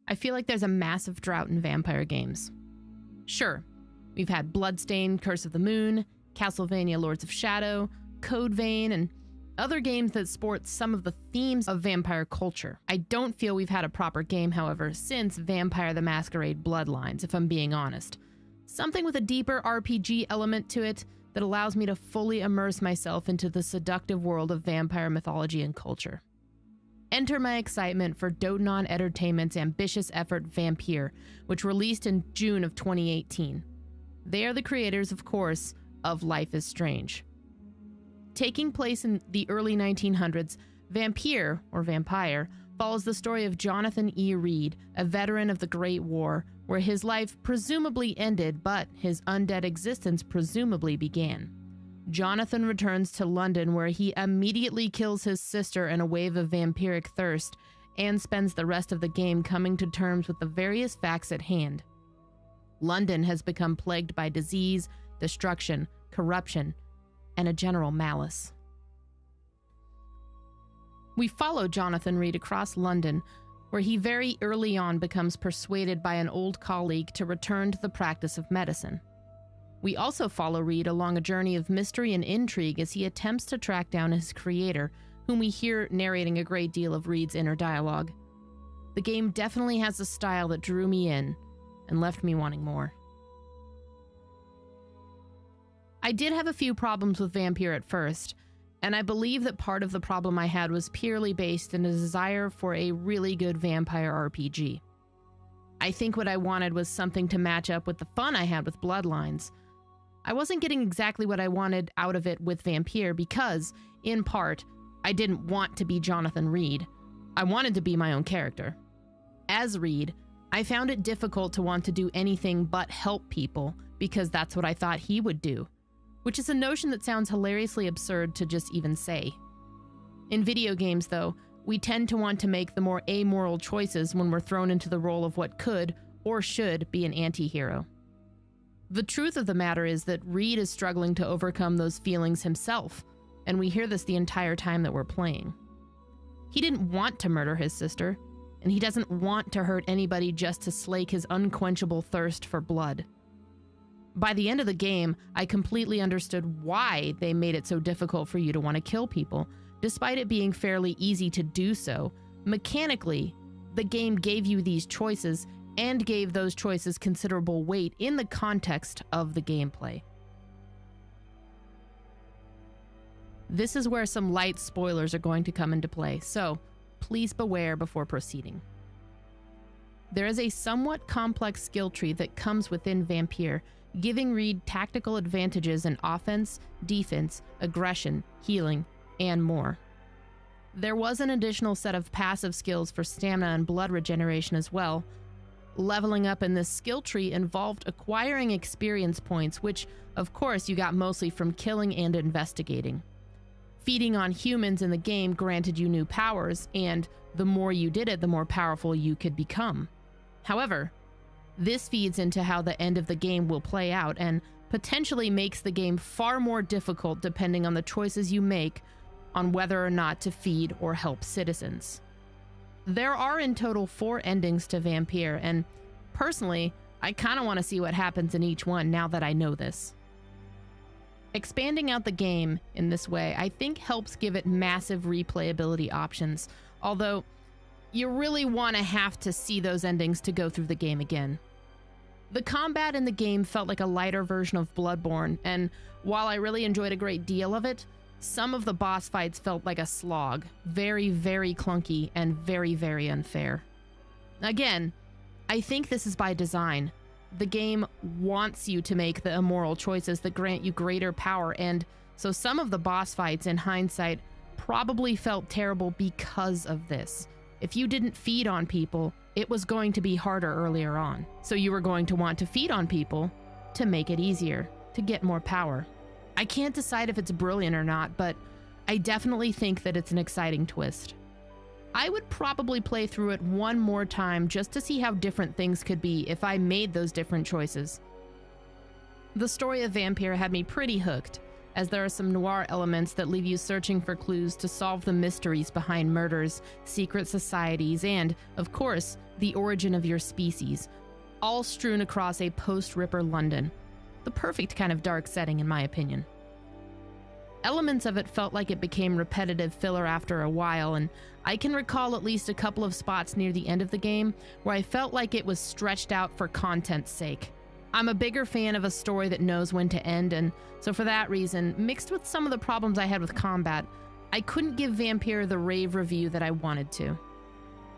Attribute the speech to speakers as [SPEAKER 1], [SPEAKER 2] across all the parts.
[SPEAKER 1] I feel like there's a massive drought in vampire games. Sure, we've had Bloodstained, Curse of the Moon, Castlevania Lords of Shadow, Code Vein, and other games that sport some of the themes of vampire culture. I don't feel we've had a proper game, however, since Vampire the Masquerade Bloodlines, if I'm being honest. Something with a deeper RPG element to it that allows me to fully immerse myself into the seductive world of vampire mythology and culture. Enter my excitement for DONTNOD Entertainment's ambitious effort Vampyr, which released in June of 2018. They are the creators, of course, of Life is Strange. Taking place in the early 1900s, Vampyr, or Vampire, follows the story of Jonathan E. Reid, a veteran of the Great War, where his life presumably ended, but his undead existence presumably began. Jonathan returns to London, where he immediately kills his sister in a wave of vampiric thirst, and spends the rest of the game coming to terms with the various facts at hand. London has become plagued by disease, destruction, corruption, and a general malice. We follow Jonathan Reid across London, where he very early on becomes persuaded by an old colleague to return to the practice of medicine. We also follow Reid along a journey of mystery and intrigue as he attempts to track down his creator, whom we hear narrating a great deal of Reid's inner dialogue. The game definitely has a style that drew me in and left me wanting more. I did have a few problems with Vampyr at first, and I believe that part of the problem I had was purely based in a desire for a really good vampire RPG. I think what I wanted was something to match up with the fun I had with Bloodlines. I wasn't getting exactly what I wanted out of it with Vampyr because, in part, I didn't want to be Jonathan Reid. I wanted to be my own character. As Reid, I found it difficult to want to do anything but help people because that's what I thought he would do, which is a notion that sounds hilariously absurd to just even say. In video games, though, we tend to want to make the more amoral choices when we're thrown into the role of what could or should be an anti-hero. The truth of the matter is that Reid is struggling to overcome those feelings himself, and we hear this the entire time that we're playing. He didn't want to murder his sister, and he doesn't want to hurt anybody just to slake his unquenchable thirst for blood. By the end of the game, I completely understood why they made it so difficult for you to want to kill people, despite it being fairly easy to do so. Mechanically, the game gave you these choices and gave those choices considerable weight in the context of the gameplay. This is where some light spoilers are going to come into play, so please beware before proceeding. There is a somewhat complex skill tree that comes within Vampyr, giving Reid tactical advantages in offense, defense, aggression, healing, and more. There was an additional set of passive skills for stamina and blood regeneration as well. Leveling up in this skill tree involved acquiring experience points, which, of course, you got mostly from killing and investigating. Feeding on humans in the game granted you new powers, and the more you did it, the more powerful you could become. However, this feeds into how the end of the game will play out and potentially makes the game far more difficult depending on the choices you make on whether or not to feed or help citizens. There are in total 4 endings to Vampyr, and personally, I kind of want to see what happens in each one now that I know this. Expanding out the game in this way, I think, helps give it massive replayability options, although you really want to have to see those endings to go through the game again. The combat in the game felt like a lighter version of Bloodborne, and while I really enjoyed a great deal of it, some of the boss fights felt like a slog, very, very clunky and very, very unfair. Again, I think this is by design. The game wants you to make the immoral choices that grant you greater power, and so some of the boss fights, in hindsight, probably felt terrible because of this. If you didn't feed on people, it was going to be harder earlier on. So you were going to want to feed on people to make it easier, to get more power. I can't decide if it's brilliant or not, but I definitely think that it's an exciting twist. I would probably play through it one more time just to see how different things could be if I made those different choices. The story of Vampyr had me pretty hooked, as there are some noir elements that leave you searching for clues to solve the mysteries behind murders, secret societies, and, of course, the origin of your species, all strewn across a post-Ripper London. The perfect kind of dark setting, in my opinion. Elements of it felt like it became repetitive filler after a while, and I can recall at least a couple of spots near the end of the game where I felt like it was stretched out for content's sake. I'm a bigger fan of a story that knows when to end, and so for that reason, mixed with some of the problems I had with combat, I couldn't give Vampyr the rave review that I wanted to.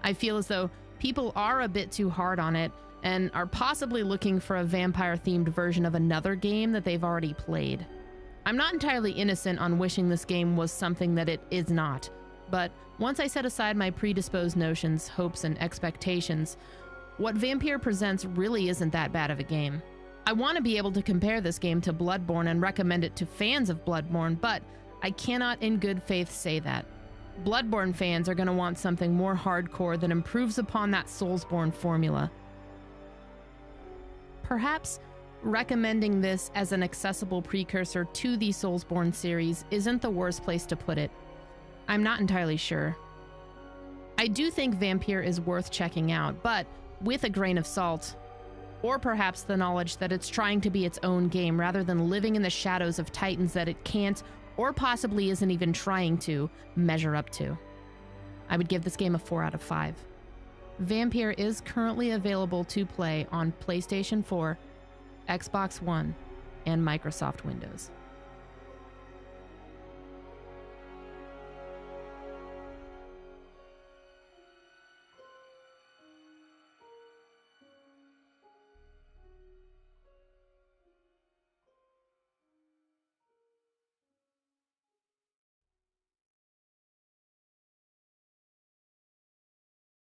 [SPEAKER 1] I feel as though people are a bit too hard on it and are possibly looking for a vampire-themed version of another game that they've already played. I'm not entirely innocent on wishing this game was something that it is not, but once I set aside my predisposed notions, hopes, and expectations, what Vampyr presents really isn't that bad of a game. I want to be able to compare this game to Bloodborne and recommend it to fans of Bloodborne, but I cannot in good faith say that. Bloodborne fans are going to want something more hardcore that improves upon that Soulsborne formula. Perhaps recommending this as an accessible precursor to the Soulsborne series isn't the worst place to put it. I'm not entirely sure. I do think Vampyr is worth checking out, but with a grain of salt, or perhaps the knowledge that it's trying to be its own game rather than living in the shadows of titans that it can't, or possibly isn't even trying to, measure up to. I would give this game a 4 out of 5. Vampyr is currently available to play on PlayStation 4, Xbox One, and Microsoft Windows.